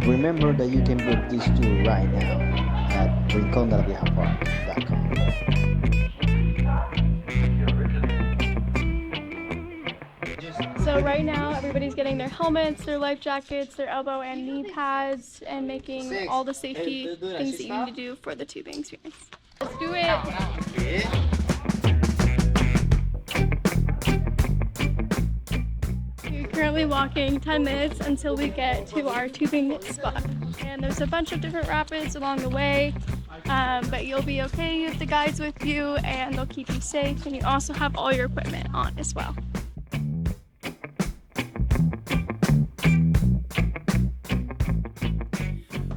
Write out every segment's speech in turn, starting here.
Remember that you can book this tour right now at rincondelaviejapark.com. So right now, everybody's getting their helmets, their life jackets, their elbow and knee pads, and making all the safety things that you need to do for the tubing experience. Let's do it! We're currently walking 10 minutes until we get to our tubing spot. And there's a bunch of different rapids along the way, but you'll be okay. You have the guides with you and they'll keep you safe, and you also have all your equipment on as well.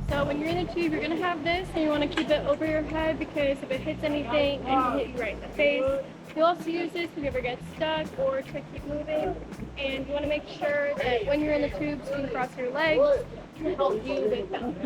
So when you're in the tube, you're gonna have this, and you want to keep it over your head because if it hits anything, it can hit you right in the face. You'll also use this if you ever get stuck or to keep moving. And you want to make sure that when you're in the tubes, you can cross your legs to help you with balance.